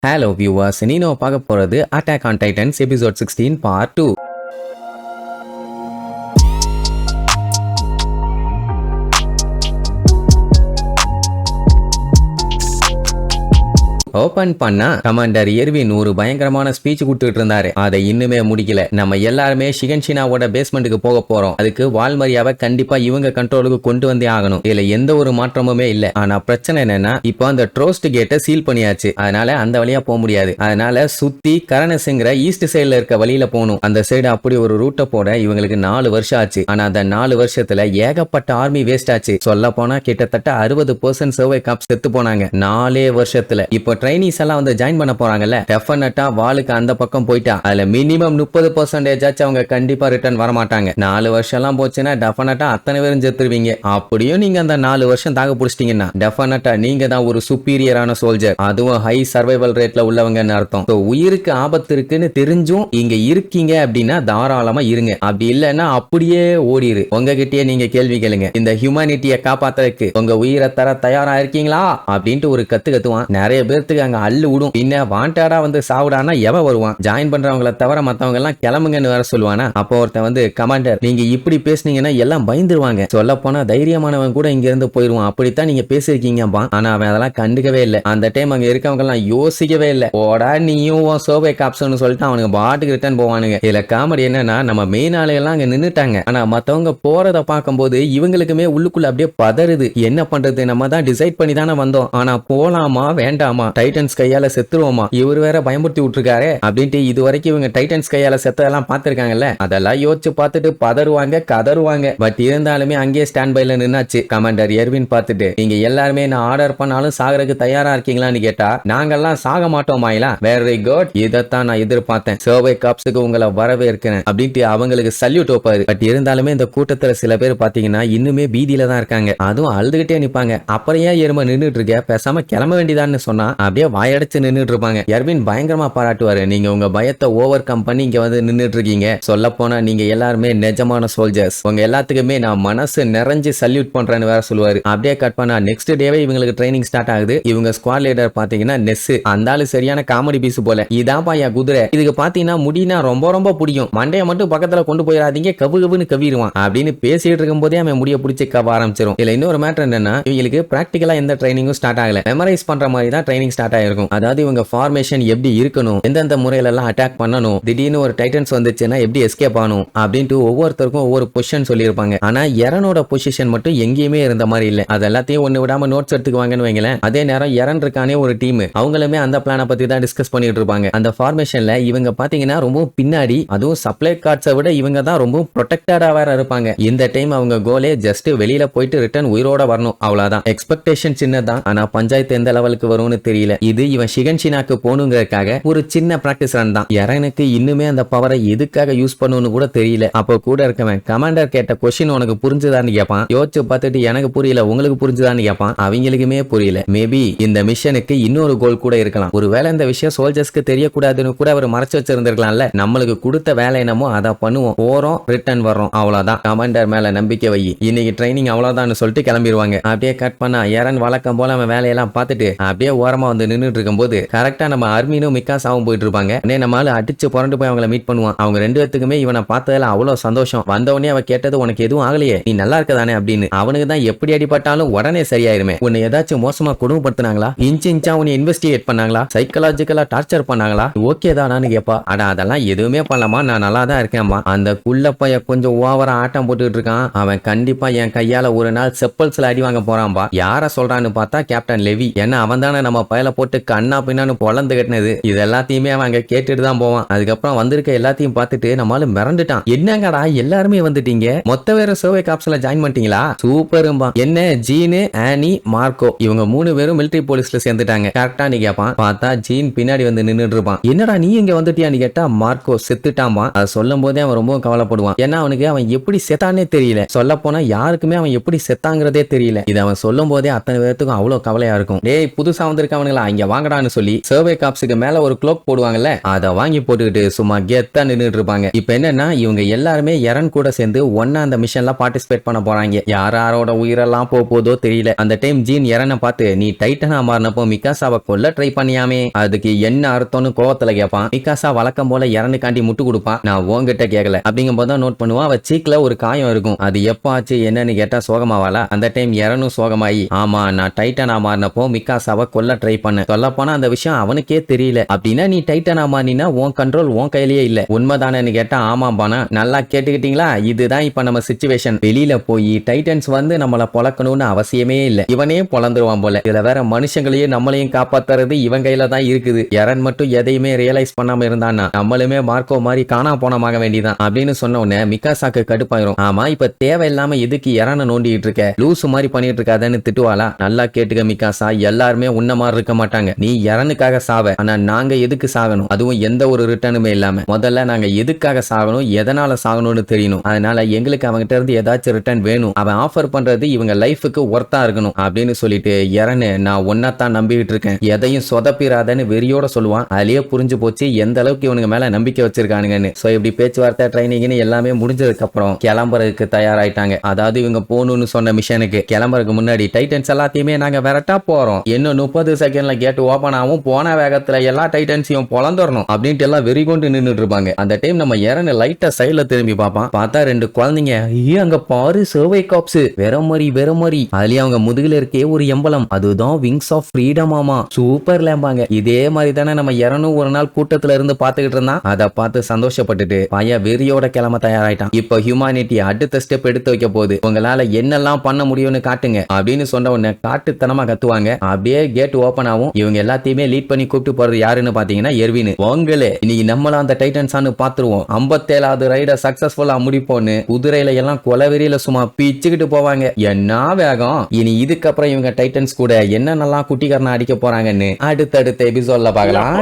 Hello viewers, நீ நம்ம பார்க்க போறது attack on Titans episode 16 part 2. Open பண்ணா கமாண்டர் எர்வின் ஒரு பயங்கரமான ஸ்பீச் கொடுத்துட்டு இருந்தாரு. அதை இன்னுமே முடிக்கல. நம்ம எல்லாருமே ஷிகன்ஷினாவோட பேஸ்மெண்ட்டுக்கு போக போறோம். அதுக்கு வால்மரியாவை கண்டிப்பா இவங்க கண்ட்ரோலுக்கு கொண்டு வந்தே ஆகணும். இதுல எந்த ஒரு மாற்றமுமே இல்ல. ஆனா பிரச்சனை என்னன்னா, இப்போ அந்த ட்ரோஸ்ட் கேட்டை சீல் பண்ணியாச்சு. அதனால அந்த வழியா போக முடியாது. அதனால சுத்தி கரணசிங்கிற ஈஸ்ட் சைடுல இருக்க வழியில போகணும். அந்த சைடு அப்படி ஒரு ரூட்டை போட இவங்களுக்கு 4 வருஷம் ஆச்சு. ஆனா அந்த 4 வருஷத்துல ஏகப்பட்ட ஆர்மி வேஸ்ட் ஆச்சு. சொல்ல போனா கிட்டத்தட்ட 60% சர்வே காப்ஸ் செத்து போனாங்க 4 வருஷத்துல. இப்போ ட்ரைனிஸ் எல்லாம் வந்து ஜாயின் பண்ண போறாங்கல்ல, டெஃபினட்டா வாளுக்கு அந்த பக்கம் போயிட்டா அதுல மினிமம் 30% ஆச்சு அவங்க கண்டிப்பா ரிட்டர்ன் வர மாட்டாங்க. 4 வருஷம் எல்லாம் போச்சுன்னா டெஃபினட்டா அத்தனை பேரும் செத்துருவீங்க. அப்படியும் நீங்க அந்த 4 வருஷம் தாங்க பிடிச்சிட்டீங்கன்னா டெஃபினட்டா நீங்க தான் ஒரு சுப்பீரியரான சோல்ஜர், அதுவும் ஹை சர்வைவல் ரேட்ல உள்ளவங்கன்னு அர்த்தம். உயிருக்கு ஆபத்து இருக்குன்னு தெரிஞ்சும் இங்க இருக்கீங்க அப்படின்னா தாராளமா இருங்க. அப்படி இல்லைன்னா அப்படியே ஓடிரு. உங்ககிட்டயே நீங்க கேள்வி கேளுங்க, இந்த ஹியூமனிட்டியை காப்பாத்துறதுக்கு உங்க உயிரை தர தயாரா இருக்கீங்களா அப்படின்ட்டு ஒரு கத்து கத்துவான். நிறைய பேருக்கு அங்க அள்ளு விடும். பின்ன வாண்டடா வந்து சாவுடானா எவன் வருவான்? ஜாயின் பண்றவங்களை தவிர மத்தவங்க எல்லாம் கிளம்புங்கன்னு வேற சொல்லுவானா? அப்போ ஒருத்தன் வந்து, கமாண்டர் நீங்க இப்படி பேசுனீங்கன்னா எல்லாம் பயந்துருவாங்க. சொல்ல போனா தைரியமானவன் கூட இங்க இருந்து போயிருவான். அப்படித்தான் நீங்க பேசிருக்கீங்கப்பா. ஆனா அவன் அதெல்லாம் கண்டுக்கவே இல்லை. அந்த டைம் அங்க இருக்கவங்க எல்லாம் யோசிக்கவே இல்லை. ஓடா நீயும் சோபை காப்ஸ்னு சொல்லிட்டு அவனுக்கு பாட்டுக்கு ரிட்டர்ன் போவானுங்க. இதுல காமெடி என்னன்னா, நம்ம மெயின் ஆளுகெல்லாம் அங்க நின்னுட்டாங்க. ஆனா மத்தவங்க போறத பார்க்கும்போது இவங்களுக்குமே உள்ளுக்குள்ள அப்படியே பதறுது. என்ன பண்றது? நம்ம தான் டிசைட் பண்ணி தானே வந்தோம். ஆனா போலாமா வேண்டாமா? டைட்டன்ஸ் கையால செத்துருவோமா? இவர் வேற பயமுறுத்தி விட்டுருக்காரு அப்படின்ட்டு இது வரைக்கும் இவங்க டைட்டன்ஸ் கையால செத்ததெல்லாம் பார்த்திருக்காங்கல்ல, அதெல்லாம் யோசிச்சு பார்த்துட்டு பதறுவாங்க, கதறுவாங்க. பட் இருந்தாலுமே அங்கேயே ஸ்டாண்ட் பைல நின்னாச்சு. கமாண்டர் எர்வின் பார்த்துட்டு, நீங்க எல்லாருமே நான் ஆர்டர் பண்ணாலும் சாகறதுக்கு தயாரா இருக்கீங்களான்னு கேட்டா, நாங்கெல்லாம் சாக மாட்டோமாயிலா? வெரி குட், இதைத்தான் நான் எதிர்பார்த்தேன். சர்வே காப்ஸுக்கு உங்களை வரவேற்கிறேன் அப்படின்ட்டு அவங்களுக்கு சல்யூட் வைப்பாரு. பட் இருந்தாலுமே இந்த கூட்டத்துல சில பேர் பாத்தீங்கன்னா இன்னுமே பீதியில தான் இருக்காங்க. அதுவும் அழுதுகிட்டே நிப்பாங்க. அப்புறம் ஏன் எருமை நின்றுட்டு இருக்க, பேசாம கிளம்ப வேண்டியதான்னு சொன்னா அப்படியே வாயடைச்சு நின்றுட்டு இருப்பாங்க. எர்வின் பயங்கரமா பாராட்டுவாரு, நீங்க உங்க பயத்தை ஓவர் கம் பண்ணி இங்க வந்து நின்றுட்டு இருக்கீங்க. சொல்ல போனா நீங்க எல்லாருமே நிஜமான சோல்ஜர்ஸ். உங்க எல்லாத்துக்குமே நான் மனசு நிறைஞ்சு சல்யூட் பண்றேன்னு வேற சொல்லுவாரு. அப்படியே கட் பண்ணா நெக்ஸ்ட் டேவே இவங்களுக்கு ட்ரைனிங் ஸ்டார்ட் ஆகுது. இவங்க ஸ்குவாட் லீடர் பாத்தீங்கன்னா நெஸ். அந்த ஆளு சரியான காமெடி பீஸ் போல. இதான் பாயா குதிரை, இதுக்கு பாத்தீங்கன்னா முடினா ரொம்ப ரொம்ப பிடிக்கும். மண்டைய மட்டும் பக்கத்துல கொண்டு போயிடாதீங்க, கவு கவுன்னு கவிடுவான் அப்படின்னு பேசிட்டு இருக்கும் போதே அவன் முடிய பிடிச்சி கவ ஆரம்பிச்சிடும். இல்ல இன்னொரு மேட்டர் என்னன்னா, இவங்களுக்கு பிராக்டிகலா எந்த ட்ரைனிங்கும் ஸ்டார்ட் ஆகல. மெமரைஸ் பண்ற மாதிரி தான் ட்ரைனிங் ஸ்டார்ட் ஆயிருக்கும். அதாவது இவங்க ஃபார்மேஷன் எப்படி இருக்கணும், எந்தெந்த முறையில எல்லாம் அட்டாக் பண்ணணும், திடீர்னு ஒரு டைட்டன்ஸ் வந்துச்சுன்னா எப்படி எஸ்கேப் ஆகணும் அப்படின்ட்டு ஒவ்வொருத்தருக்கும் ஒவ்வொரு பொசிஷன் சொல்லியிருப்பாங்க. ஆனா எரனோட பொசிஷன் மட்டும் எங்கேயுமே இருந்த மாதிரி இல்ல. அது எல்லாத்தையும் ஒண்ணு விடாம நோட்ஸ் எடுத்துக்குவாங்கன்னு வைங்களேன். அதே நேரம் எரன் இருக்கானே ஒரு டீம், அவங்களுமே அந்த பிளானை பத்தி தான் டிஸ்கஸ் பண்ணிட்டு இருப்பாங்க. அந்த ஃபார்மேஷன்ல இவங்க பாத்தீங்கன்னா ரொம்ப பின்னாடி, அதுவும் சப்ளை கார்ட்ஸை விட இவங்க தான் ரொம்ப ப்ரொடெக்டடா வேற இருப்பாங்க. இந்த டைம் அவங்க கோலே ஜஸ்ட் வெளியில போயிட்டு ரிட்டர்ன் உயிரோட வரணும், அவ்வளவுதான். எக்ஸ்பெக்டேஷன் சின்னதான், ஆனா பஞ்சாயத்து எந்த லெவலுக்கு வரும்னு தெரியல. இது இவன் ஷிகன்ஷினாக்கு போனுங்கிறதுக்காக ஒரு சின்ன பிராக்டிஸ் ரன் தான். எரனுக்கு இன்னுமே அந்த பவரை எதுக்காக யூஸ் பண்ணணும்னு கூட தெரியல. அப்போ கூட இருக்கவன், கமாண்டர் கேட்ட கொஸ்டின் உனக்கு புரிஞ்சுதான்னு கேட்பான். யோசிச்சு பார்த்துட்டு எனக்கு புரியல, உங்களுக்கு புரிஞ்சுதான்னு கேட்பான். அவங்களுக்குமே புரியல. மேபி இந்த மிஷனுக்கு இன்னொரு கோல் கூட இருக்கலாம். ஒருவேளை இந்த விஷயம் சோல்ஜர்ஸ்க்கு தெரியக்கூடாதுன்னு கூட அவர் மறைச்சு வச்சிருந்திருக்கலாம்ல. நம்மளுக்கு கொடுத்த வேலை என்னமோ அதை பண்ணுவோம், போறோம் ரிட்டர்ன் வர்றோம், அவ்வளவுதான். கமாண்டர் மேல நம்பிக்கை வை, இன்னைக்கு ட்ரைனிங் அவ்வளவுதான் சொல்லிட்டு கிளம்பிடுவாங்க. அப்படியே கட் பண்ணா எரன் வழக்கம் போல அவன் வேலையெல்லாம் பார்த்துட்டு அப்படியே ஓரமா வந்து நின்றுட்டு இருக்கும்போது கரெக்டா நம்ம அர்மீனும் மிக்காசாவும் போயிட்டு இருப்பாங்க. நம்மளால அடிச்சு புரண்டு போய் அவங்கள மீட் பண்ணுவான். அவங்க ரெண்டு பேத்துக்குமே இவனை பார்த்ததுல அவ்வளவு சந்தோஷம். வந்தவனே அவ கேட்டது, உனக்கு எதுவும் ஆகலையே, நீ நல்லா இருக்கதானே அப்படின்னு. அவனுக்கு தான் எப்படி அடிபட்டாலும் உடனே சரியாயிருமே. உன்னை ஏதாச்சும் மோசமா கொடுமைப்படுத்தினாங்களா, இன்ச்சா உன்னை இன்வெஸ்டிகேட் பண்ணாங்களா, சைக்கலாஜிக்கலா டார்ச்சர் பண்ணாங்களா, ஓகே தானான்னு கேப்பா. அடா அதெல்லாம் எதுவுமே பண்ணலாமா, நான் நல்லா தான் இருக்கேன்மா. அந்த குள்ள பைய கொஞ்சம் ஓவரா ஆட்டம் போட்டுட்டு இருக்கான். அவன் கண்டிப்பா என் கையால ஒரு நாள் செப்பல்ஸ்ல அடி வாங்க போறான்பா. யார சொல்றான்னு பார்த்தா கேப்டன் லெவி. ஏன்னா அவன் தானே நம்ம பயல போட்டு கண்ணா பின்னான்னு பொழந்து கட்டினது. இது எல்லாத்தையுமே அவன் அங்க கேட்டுட்டு தான் போவான். அதுக்கப்புறம் வந்திருக்க எல்லாத்தையும் பார்த்துட்டு நம்மளால மிரண்டுட்டான். என்னங்கடா எல்லாருமே வந்துட்டீங்க, மொத்த வேற சர்வே காப்ஸ்ல ஜாயின் பண்ணிட்டீங்களா, சூப்பரும்பா. என்ன ஜீனு, ஆனி, மார்க்கோ இவங்க 3 பேரும் மிலிட்டரி போலீஸ்ல சேர்ந்துட்டாங்க கரெக்டா நீ கேட்பான். பார்த்தா ஜீன் பின்னாடி வந்து நின்னுட்டு இருப்பான். என்னடா நீ இங்க வந்துட்டியான்னு கேட்டா மார்க்கோ செத்துட்டாமா. அதை சொல்லும் போதே அவன் ரொம்ப கவலைப்படுவான். ஏன்னா அவனுக்கு அவன் எப்படி செத்தானே தெரியல. சொல்ல போனா யாருக்குமே அவன் எப்படி செத்தாங்கிறதே தெரியல. இது அவன் சொல்லும் போதே அத்தனை பேருக்கும் அவ்வளவு கவலையா இருக்கும். டேய் புதுசா வந்திருக்கவனுங்க ஆளுங்களா இங்க வாங்கடான்னு சொல்லி சர்வே காப்ஸுக்கு மேல ஒரு க்ளோக் போடுவாங்கல்ல, அதை வாங்கி போட்டுக்கிட்டு சும்மா கெத்தா நின்னுட்டு இருப்பாங்க. இப்ப என்னன்னா இவங்க எல்லாருமே எரன் கூட சேர்ந்து ஒன்னா அந்த மிஷன்ல பார்ட்டிசிபேட் பண்ண போறாங்க. யாரோட உயிரெல்லாம் போதோ தெரியல. அந்த டைம் ஜீன் எரனை பார்த்து, நீ டைட்டனா மாறினப்போ மிகாசாவை கொல்ல ட்ரை பண்ணியாமே, அதுக்கு என்ன அர்த்தம்னு கோவத்துல கேட்பான். மிகாசா வழக்கம் போல எரனுக்காண்டி முட்டு கொடுப்பான். நான் உன்கிட்ட கேட்கல அப்படிங்கும் போது நோட் பண்ணுவான். அவ சீக்ல ஒரு காயம் இருக்கும். அது எப்ப ஆச்சு என்னன்னு கேட்டா சோகமாவாளா. அந்த டைம் எரனும் சோகமாயி, ஆமா நான் டைட்டனா மாறினப்போ மிகாசாவை கொல்ல ட்ரை பண்ண, சொல்ல போனா அந்த விஷயம் அவனுக்கே தெரியல. அப்படின்னா நீ டைட்டனா மாறினா உன் கண்ட்ரோல் உன் கையிலேயே இல்ல, உண்மைதானு கேட்டா ஆமாம்பானா. நல்லா கேட்டுக்கிட்டீங்களா, இதுதான் இப்ப நம்ம சிச்சுவேஷன். வெளியில போய் டைட்டன்ஸ் வந்து நம்மள பொழக்கணும்னு அவசியமே இல்ல, இவனே பொழந்துருவான் போல. இதுல வேற மனுஷங்களையும் நம்மளையும் காப்பாத்துறது இவன் கையில தான் இருக்குது. எரன் மட்டும் எதையுமே ரியலைஸ் பண்ணாம இருந்தான்னா நம்மளுமே மார்க்கோ மாதிரி காணா போனமாக வேண்டியதான் அப்படின்னு சொன்ன உடனே மிகாசாக்கு கடுப்பாயிரும். ஆமா இப்ப தேவையில்லாம எதுக்கு எரனை நோண்டிட்டு இருக்க, லூசு மாதிரி பண்ணிட்டு இருக்காதன்னு திட்டுவாளா. நல்லா கேட்டுக்க மிகாசா, எல்லாருமே உன்ன மாதிரி இருக்க மாட்டாங்க. நீ எரனுக்காக சாவ, ஆனா நாங்க எதுக்கு சாகணும், அதுவும் எந்த ஒரு ரிட்டர்னுமே இல்லாம. முதல்ல நாங்க எதுக்காக சாகணும், எதனால சாகணும்னு தெரியணும். அதனால எங்களுக்கு அவங்கிட்ட இருந்து ஏதாச்சும் ரிட்டர்ன் வேணும். அவன் ஆஃபர் பண்றது இவங்க லைஃபுக்கு ஒர்த்தா இருக்கணும் அப்படின்னு சொல்லிட்டு எரனு, நான் ஒன்னத்தான் நம்பிக்கிட்டு இருக்கேன், எதையும் சொதப்பிராதன்னு வெறியோட சொல்லுவான். அதுலயே புரிஞ்சு போச்சு எந்த அளவுக்கு இவனுங்க மேல நம்பிக்கை வச்சிருக்கானுங்கன்னு. சோ இப்படி பேச்சுவார்த்தை ட்ரைனிங்னு எல்லாமே முடிஞ்சதுக்கு அப்புறம் கிளம்புறதுக்கு தயாராயிட்டாங்க. அதாவது இவங்க போகணும்னு சொன்ன மிஷனுக்கு கிளம்புறதுக்கு முன்னாடி, டைட்டன்ஸ் எல்லாத்தையுமே நாங்க விரட்டா போறோம், இன்னும் 30 செகண்ட்ல கேட் ஓபன் ஆகும், போன வேகத்துல எல்லா டைட்டன்ஸையும் பொழந்துறணும் அப்படின்ட்டு எல்லாம் வெறி கொண்டு நின்னுட்டு இருப்பாங்க. அந்த டைம் நம்ம எரனு லைட்டா சைடுல திரும்பி பார்ப்பான். பார்த்தா 2 குழந்தைங்க, அங்க பாரு சர்வே காப்ஸ், வேற மாதிரி அதுலயே அவங்க முதுகுல இருக்கே ஒரு எம்பலம், அதுதான் விங்ஸ் ஆஃப் ஃப்ரீடம் ஆமா, சூப்பர் லேம்பாங்க. இதே மாதிரி தானே நம்ம எரனும் ஒரு நாள் கூட்டத்துல இருந்து பாத்துக்கிட்டு இருந்தான். அதை பார்த்து சந்தோஷப்பட்டுட்டு பைய வெறியோட கிளம்ப தயாராயிட்டான். இப்போ ஹியூமானிட்டி அடுத்த ஸ்டெப் எடுத்து வைக்க போகுது, உங்களால என்னெல்லாம் பண்ண முடியும்னு காட்டுங்க அப்படின்னு சொன்ன உடனே காட்டுத்தனமா கத்துவாங்க. அப்படியே கேட் ஓபன் ஆகும். இவங்க எல்லாத்தையுமே லீட் பண்ணி கூப்பிட்டு போறது யாருன்னு பாத்தீங்கன்னா எர்வின். உங்களே இன்னைக்கு நம்மளாம் அந்த டைட்டன்ஸான்னு பாத்துருவோம், 57வது ரைட சக்சஸ்ஃபுல்லா முடிப்போன்னு குதிரையில எல்லாம் கொலவெறியில சும்மா பிச்சுக்கிட்டு போவாங்க. என்ன வேகம், இனி இதுக்கப்புறம் இவங்க டைட்டன்ஸ் கூட என்னென்னலாம் குட்டிக்காரனா அடிக்க போறாங்கன்னு அடுத்தடுத்த எபிசோட்ல பார்க்கலாம்.